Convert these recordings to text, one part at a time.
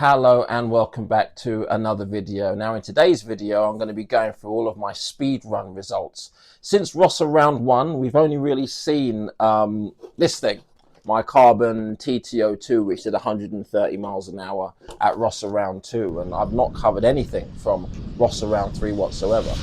Hello and welcome back to another video. Now in today's video I'm going to be going through all of my speed run results. Since ROSSA round 1 we've only really seen this thing, my carbon TT-02, which did 130 miles an hour at ROSSA round 2, and I've not covered anything from ROSSA round 3 whatsoever.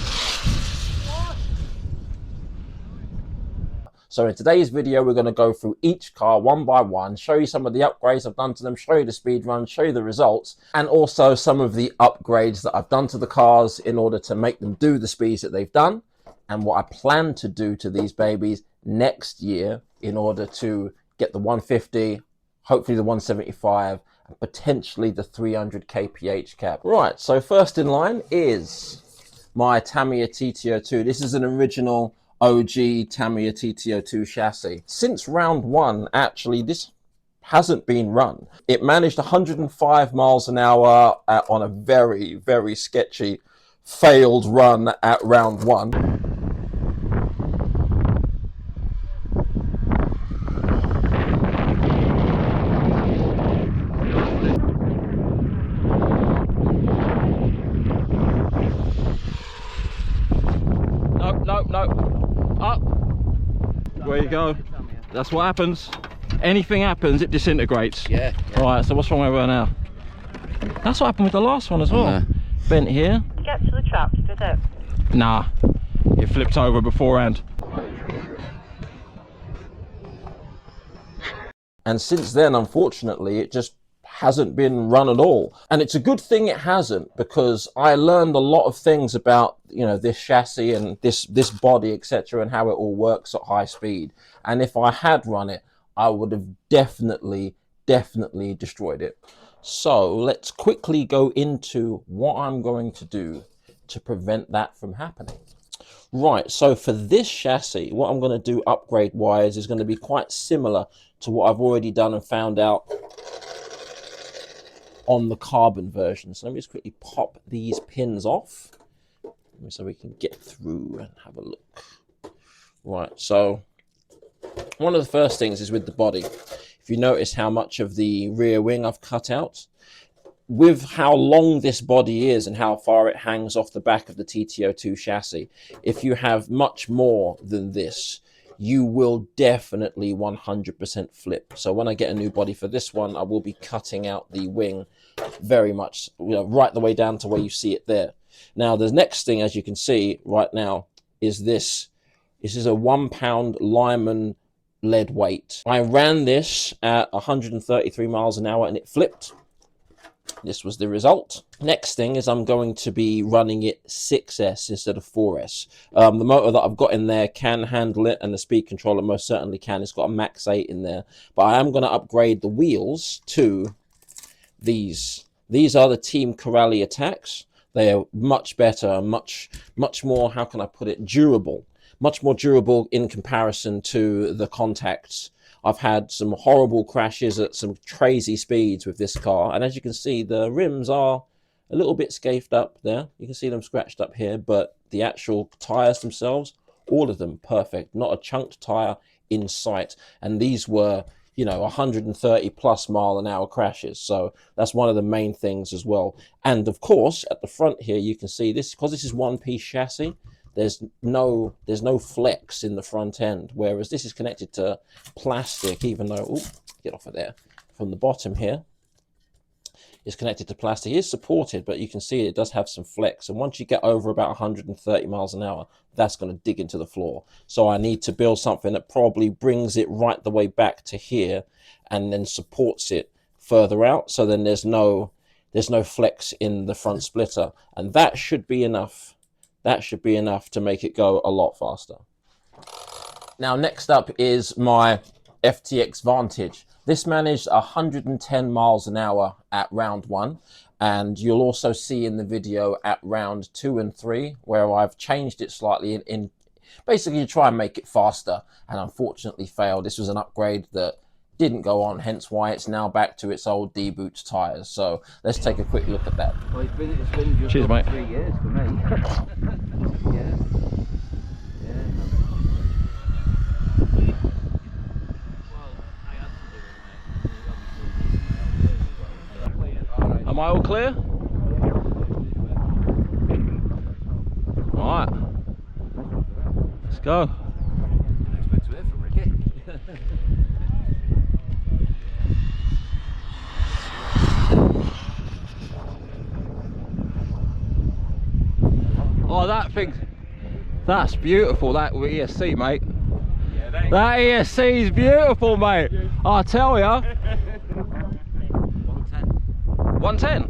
So in today's video, we're going to go through each car one by one, show you some of the upgrades I've done to them, show you the speed run, show you the results, and also some of the upgrades that I've done to the cars in order to make them do the speeds that they've done, and what I plan to do to these babies next year in order to get the 150, hopefully the 175, and potentially the 300 kph cab. Right, so first in line is my Tamiya TT-02. This is an original OG Tamiya TT-02 chassis. Since round 1, actually, this hasn't been run. It managed 105 miles an hour on a very, very sketchy failed run at round 1. Nope. Up. Where you go. That's what happens. Anything happens, it disintegrates. Yeah. Alright, so what's wrong with her now? That's what happened with the last one as well. Bent here. Get to the traps, did it? Nah. It flipped over beforehand. And since then, unfortunately, it just hasn't been run at all. And it's a good thing it hasn't, because I learned a lot of things about, you know, this chassis and this body, etc., and how it all works at high speed. And if I had run it, I would have definitely destroyed it. So let's quickly go into what I'm going to do to prevent that from happening. Right, so for this chassis, what I'm going to do upgrade wise is going to be quite similar to what I've already done and found out on the carbon version. So let me just quickly pop these pins off so we can get through and have a look. Right, so one of the first things is with the body. If you notice how much of the rear wing I've cut out, with how long this body is and how far it hangs off the back of the TT-02 chassis, if you have much more than this, you will definitely 100% flip. So when I get a new body for this one, I will be cutting out the wing very much, you know, right the way down to where you see it there. Now, the next thing, as you can see right now, is this. This is a 1 pound Lyman lead weight. I ran this at 133 miles an hour and it flipped. This was the result. Next thing is I'm going to be running it 6S instead of 4S. The motor that I've got in there can handle it, and the speed controller most certainly can. It's got a max 8 in there. But I am going to upgrade the wheels to these. These are the Team Corrali Attacks. They are much better, much more, how can I put it, durable. Much more durable in comparison to the Contacts. I've had some horrible crashes at some crazy speeds with this car, and as you can see, the rims are a little bit scathed up there. You can see them scratched up here, but the actual tires themselves, all of them perfect. Not a chunked tire in sight, and these were, you know, 130 plus mile an hour crashes. So that's one of the main things as well. And of course, at the front here, you can see this, because this is one-piece chassis, there's no flex in the front end, whereas this is connected to plastic, even though, ooh, get off of there, from the bottom here, it's connected to plastic. It is supported, but you can see it does have some flex. And once you get over about 130 miles an hour, that's going to dig into the floor. So I need to build something that probably brings it right the way back to here and then supports it further out. So then there's no flex in the front splitter. And that should be enough. That should be enough to make it go a lot faster. Now, next up is my FTX Vantage. This managed 110 miles an hour at round 1, and you'll also see in the video at round 2 and 3 where I've changed it slightly in basically to try and make it faster, and unfortunately failed. This was an upgrade that didn't go on, hence why it's now back to its old D-Boots tires. So let's take a quick look at that. Well, it's been just cheers, mate. 3 years for me. Yeah. clear? Alright. Let's go. Didn't expect to hear from Ricky. Oh, that thing, that's beautiful, that ESC, mate. Yeah, thanks. That ESC is beautiful, mate. I tell ya. 110.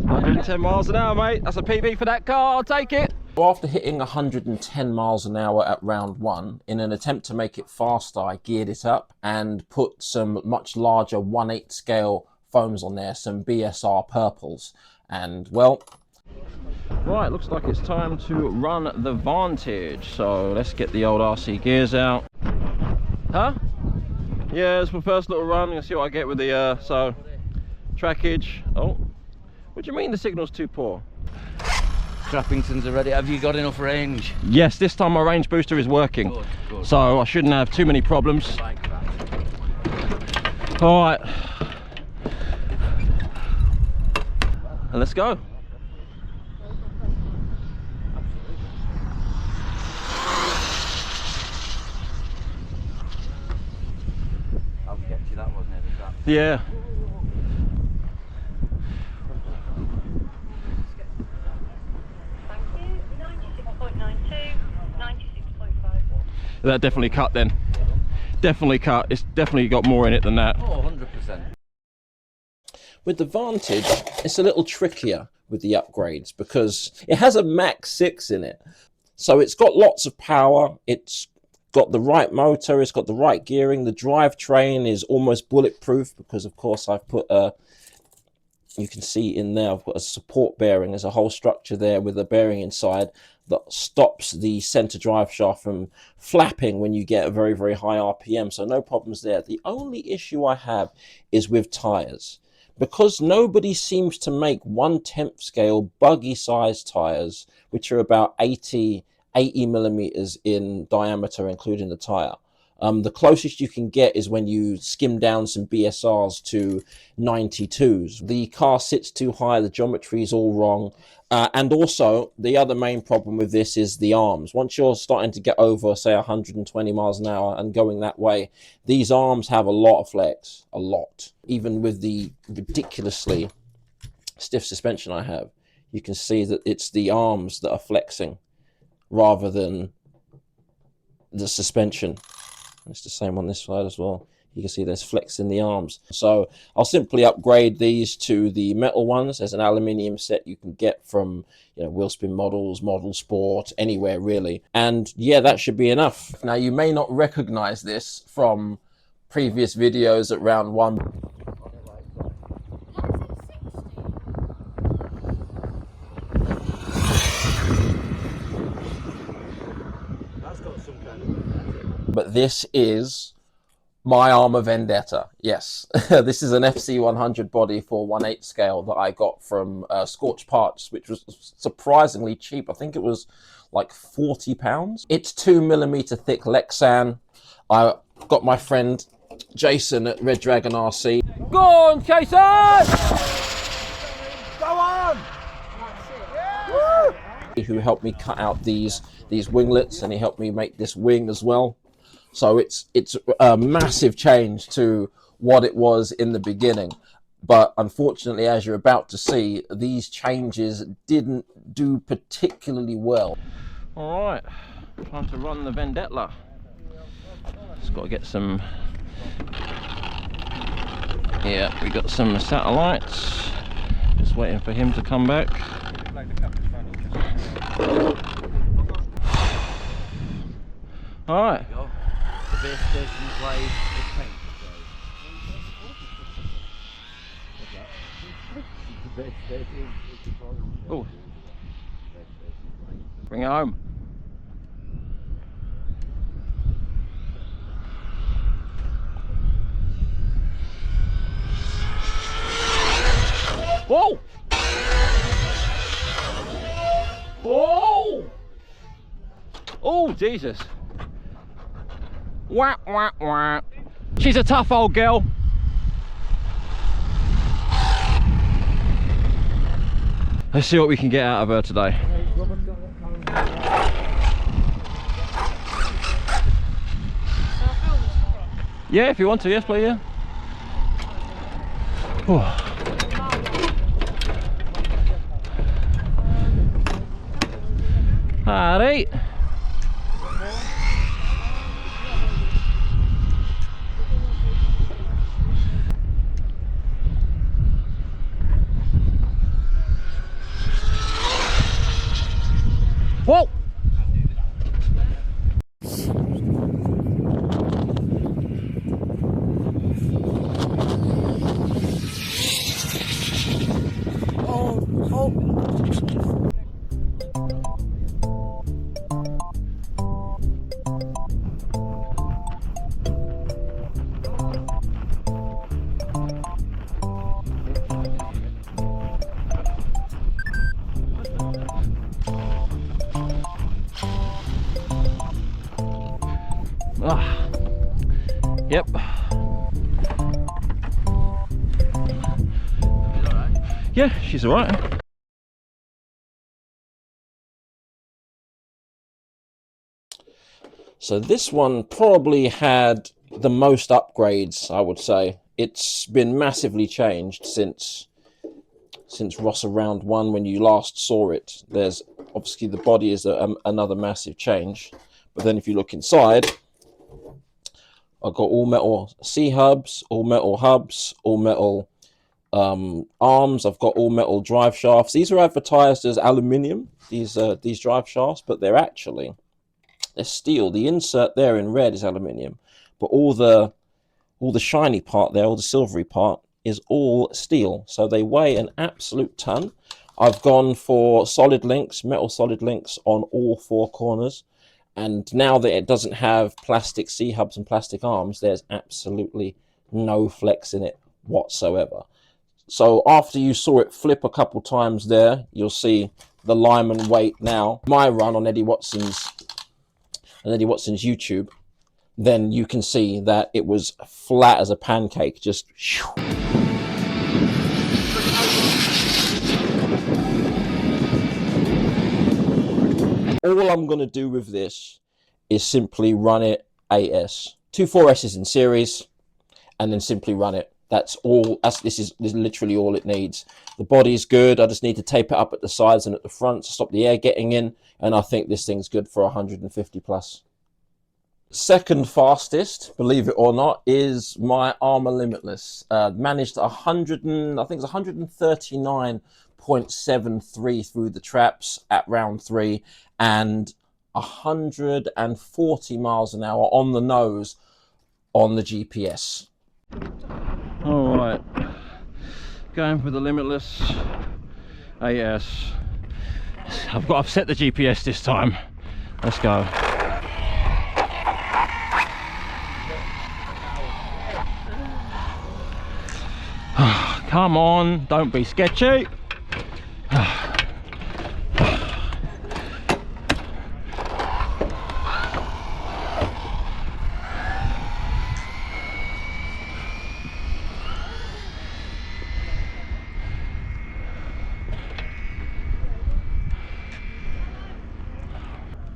110 miles an hour, mate. That's a PB for that car, I'll take it. After hitting 110 miles an hour at round 1, in an attempt to make it faster, I geared it up and put some much larger 1/8 scale foams on there, some BSR purples. And well, right, looks like it's time to run the Vantage. So let's get the old RC gears out. Huh? Yeah, it's my first little run. You'll see what I get with the so trackage. Oh, what do you mean the signal's too poor? Trappingtons are ready. Have you got enough range? Yes, this time my range booster is working. Good, good. So I shouldn't have too many problems. Like that. All right, let's go. How sketchy that was, never that. Yeah. Thank you. 96.92, 96.51. That definitely cut then. Definitely cut. It's definitely got more in it than that. Oh, 100%. With the Vantage, it's a little trickier with the upgrades because it has a Mach 6 in it. So it's got lots of power. It's got the right motor. It's got the right gearing. The drivetrain is almost bulletproof because, of course, I've put a, you can see in there, I've got a support bearing. There's a whole structure there with a bearing inside that stops the center drive shaft from flapping when you get a very, very high RPM. So no problems there. The only issue I have is with tires. Because nobody seems to make 1/10 scale buggy sized tires, which are about 80 millimeters in diameter, including the tire. The closest you can get is when you skim down some BSRs to 92s. The car sits too high, the geometry is all wrong. And also, the other main problem with this is the arms. Once you're starting to get over, say, 120 miles an hour and going that way, these arms have a lot of flex, a lot. Even with the ridiculously stiff suspension I have, you can see that it's the arms that are flexing rather than the suspension. It's the same on this side as well. You can see there's flex in the arms. So I'll simply upgrade these to the metal ones. There's an aluminium set you can get from, you know, Wheelspin Models, Model Sport, anywhere really. And yeah, that should be enough. Now you may not recognize this from previous videos at round 1. That's got some kind of... But this is my Armour Vendetta. Yes, this is an FC100 body for 1/8 scale that I got from Scorch Parts, which was surprisingly cheap. I think it was like £40. It's 2mm thick Lexan. I got my friend Jason at Red Dragon RC. Go on, Jason! Go on! Who helped me cut out these winglets, and he helped me make this wing as well. So it's a massive change to what it was in the beginning. But unfortunately, as you're about to see, these changes didn't do particularly well. All right, time to run the Vendetta. Just got to get some... Yeah, we got some satellites. Just waiting for him to come back. All right. The base station plays the tank the base station. Oh, bring it home. Whoa! Whoa! Oh, Jesus. Wah, wah, wah. She's a tough old girl. Let's see what we can get out of her today. Yeah, if you want to, yes please, yeah. Alright. Whoa! Ah, yep. Yeah, she's all right. So this one probably had the most upgrades, I would say. It's been massively changed since ROSSA round 1 when you last saw it. There's obviously the body is another massive change, but then if you look inside, I've got all metal C-hubs, all metal hubs, all metal arms. I've got all metal drive shafts. These are advertised as aluminium, these drive shafts, but they're steel. The insert there in red is aluminium, but all the shiny part there, all the silvery part, is all steel. So they weigh an absolute ton. I've gone for solid links, metal solid links on all 4 corners. And now that it doesn't have plastic C-hubs and plastic arms, there's absolutely no flex in it whatsoever. So after you saw it flip a couple times there, you'll see the Lyman weight now. My run on Eddie Watson's YouTube, then you can see that it was flat as a pancake, just shoo. All I'm going to do with this is simply run it AS. 2 4S's in series, and then simply run it. That's all. This is literally all it needs. The body's good. I just need to tape it up at the sides and at the front to stop the air getting in, and I think this thing's good for 150 plus. Second fastest, believe it or not, is my Armour Limitless. Managed 139.73 through the traps at round 3, and 140 miles an hour on the nose on the GPS. All right, going for the Limitless AS. I've set the GPS this time. Let's go. Come on, don't be sketchy.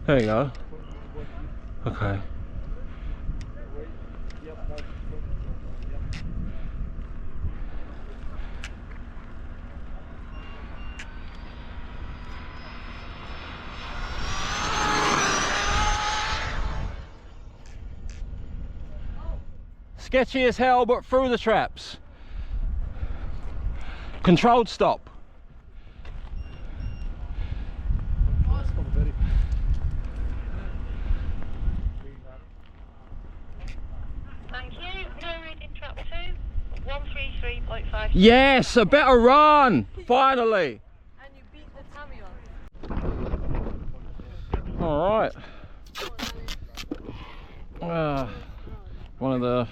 There you go. Okay. Sketchy as hell, but through the traps. Controlled stop. Thank you. No reading trap 2, 133.5. Yes, a better run, finally. And you beat the Tamiya. All right. One of the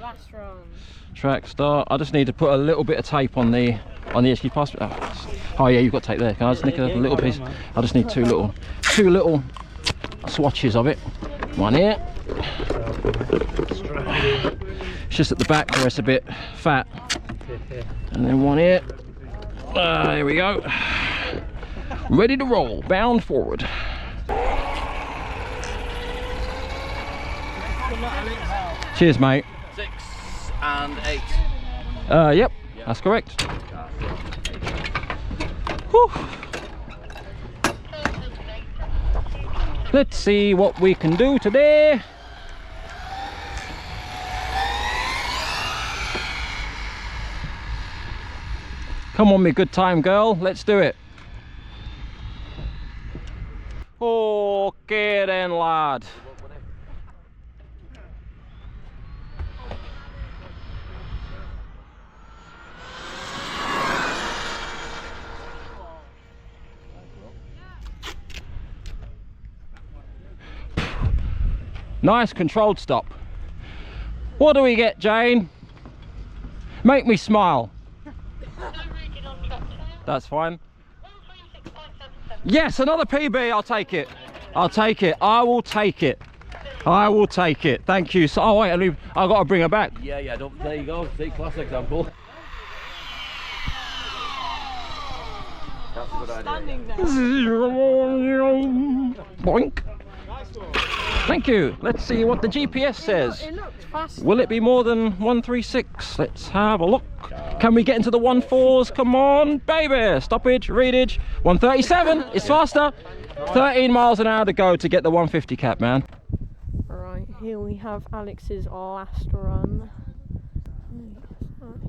track start. I just need to put a little bit of tape on the issue pass. Oh yeah, you've got tape there. Can I just nick a little piece? I just need two little swatches of it. One here. It's just at the back where it's a bit fat. And then one here. Here we go. Ready to roll, bound forward. Cheers, mate. 6 and 8. Yep, that's correct. Whew. Let's see what we can do today. Come on, me good time girl, let's do it. Okay then, lad. Nice controlled stop. What do we get, Jane? Make me smile. That's fine. Yes, another PB. I'll take it. I'll take it. I will take it. I will take it. Thank you. So, oh wait, I've got to bring her back. Yeah, there you go. See, class example. That's a good idea. Boink. Thank you. Let's see what the GPS says. It looks fast. Will it be more than 136? Let's have a look. Can we get into the 14s? Come on, baby. Stoppage, readage. 137. It's faster. 13 miles an hour to go to get the 150 cap, man. Alright, here we have Alex's last run.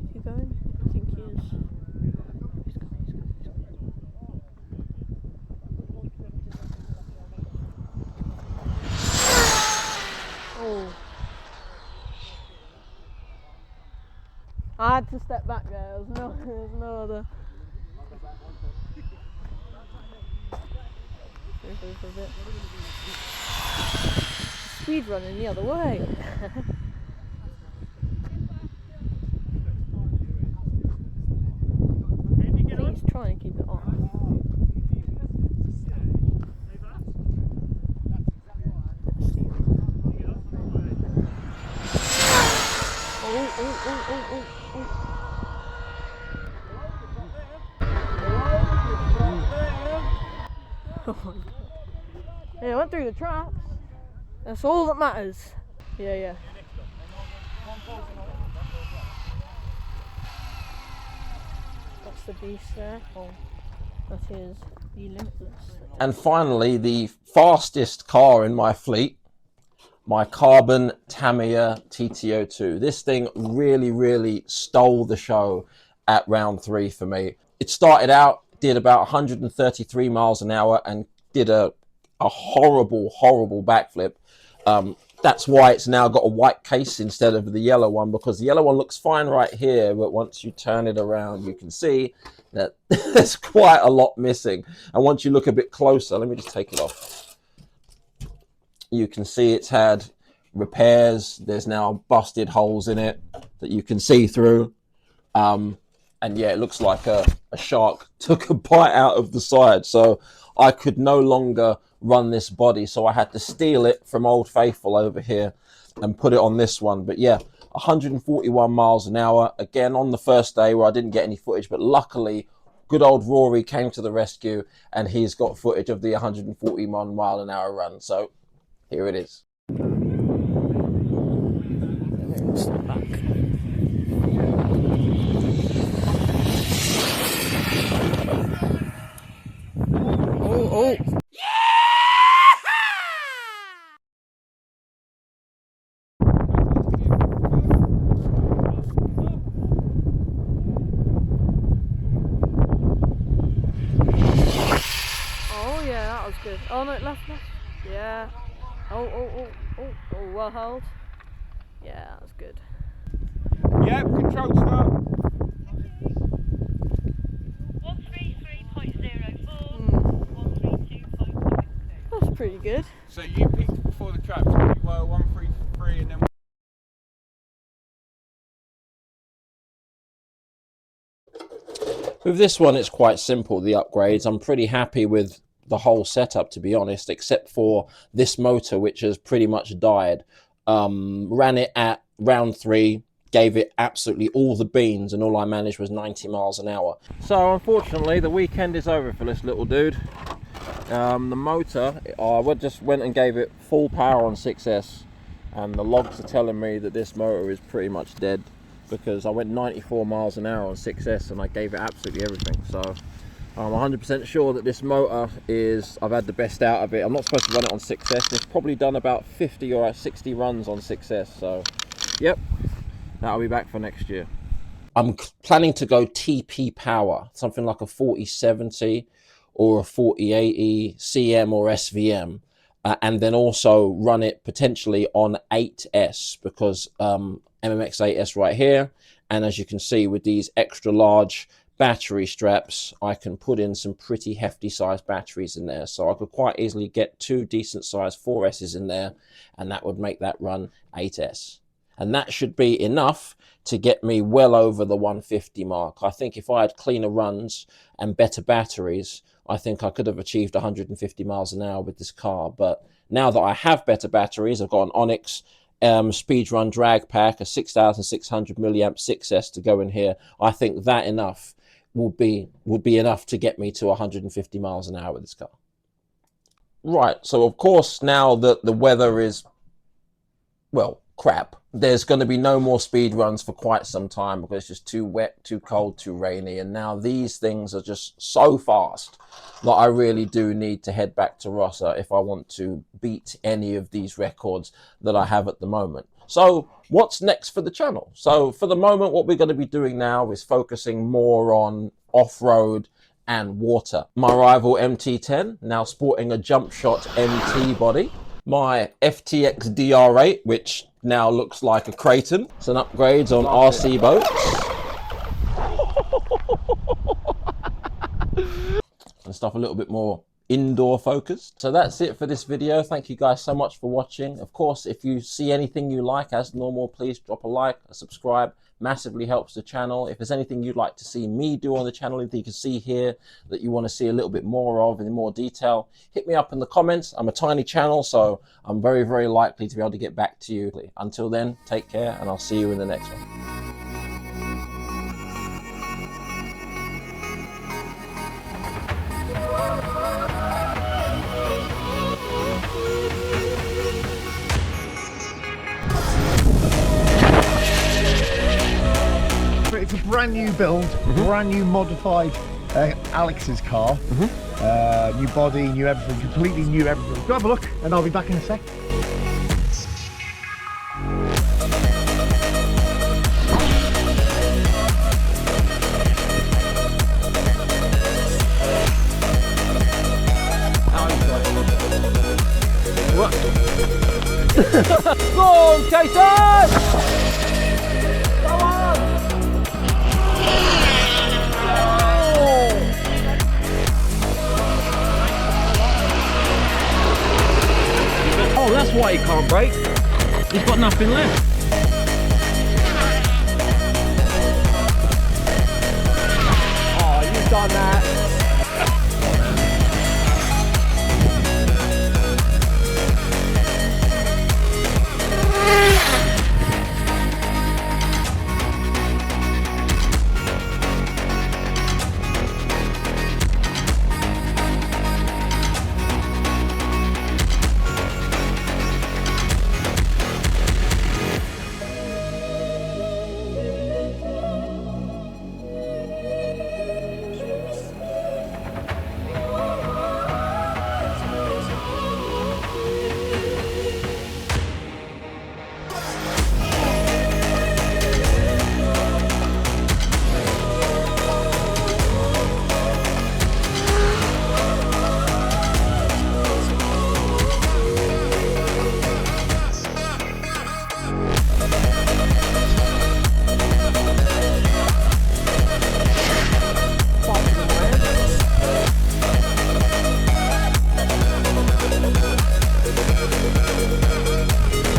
Is he going? I think he is. Oh. I had to step back there, there's no other. Speed running the other way. I think he's trying to keep it off. Yeah, I went through the traps. That's all that matters. Yeah. That's the beast there. Oh, that is the Limitless. And finally, the fastest car in my fleet, my carbon Tamiya TT-02. This thing really stole the show at round 3 for me. It started out, did about 133 miles an hour and did a horrible backflip. That's why it's now got a white case instead of the yellow one, because the yellow one looks fine right here, but once you turn it around, you can see that there's quite a lot missing. And once you look a bit closer, let me just take it off. You can see it's had repairs. There's now busted holes in it that you can see through. And yeah, it looks like a shark took a bite out of the side. So I could no longer run this body. So I had to steal it from Old Faithful over here and put it on this one. But yeah, 141 miles an hour. Again, on the first day where I didn't get any footage, but luckily good old Rory came to the rescue and he's got footage of the 141 mile an hour run. So here it is. Oh. Oh yeah, that was good. Oh no, left. Yeah. Oh, well held. Yeah, that was good. Yep, control start. 133.04, 132.76. That's pretty good. So you peaked before the trap, so you were 133 and then... With this one, it's quite simple, the upgrades. I'm pretty happy with the whole setup, to be honest, except for this motor, which has pretty much died. Ran it at round 3, gave it absolutely all the beans, and all I managed was 90 miles an hour. So unfortunately, the weekend is over for this little dude. The motor, I just went and gave it full power on 6S, and the logs are telling me that this motor is pretty much dead, because I went 94 miles an hour on 6S and I gave it absolutely everything. So I'm 100% sure that this motor I've had the best out of it. I'm not supposed to run it on 6S. It's probably done about 50 or 60 runs on 6S. So, yep, that'll be back for next year. I'm planning to go TP power, something like a 4070 or a 4080 CM or SVM. And then also run it potentially on 8S, because MMX 8S right here, and as you can see with these extra large battery straps, I can put in some pretty hefty sized batteries in there, so I could quite easily get 2 decent sized 4S's in there, and that would make that run 8S, and that should be enough to get me well over the 150 mark. I think if I had cleaner runs and better batteries, I think I could have achieved 150 miles an hour with this car. But now that I have better batteries, I've got an Onyx Speedrun drag pack, a 6,600 milliamp 6S to go in here. I think that enough would be enough to get me to 150 miles an hour with this car. Right, so of course, now that the weather is, well, crap, there's going to be no more speed runs for quite some time, because it's just too wet, too cold, too rainy, and now these things are just so fast that I really do need to head back to ROSSA if I want to beat any of these records that I have at the moment. So what's next for the channel? So for the moment, what we're going to be doing now is focusing more on off-road and water. My rival MT10, now sporting a jump shot MT body. My FTX DR8, which now looks like a Creighton. Some upgrades on RC boats. And stuff a little bit more indoor focused. So that's it for this video. Thank you guys so much for watching. Of course, if you see anything you like, as normal, please drop a like, a subscribe. Massively helps the channel. If there's anything you'd like to see me do on the channel, anything you can see here that you want to see a little bit more of in more detail, hit me up in the comments. I'm a tiny channel, so I'm very, very likely to be able to get back to you. Until then, take care, and I'll see you in the next one. It's a brand new build, brand new modified Alex's car. New body, new everything, completely new everything. Go have a look and I'll be back in a sec. What? Go on, Jason! Oh, that's why he can't brake. He's got nothing left. Oh, you've done that.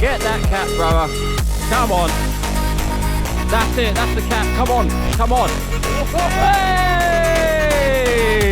Get that cat, brother. Come on. That's it. That's the cat. Come on. Come on. Hey!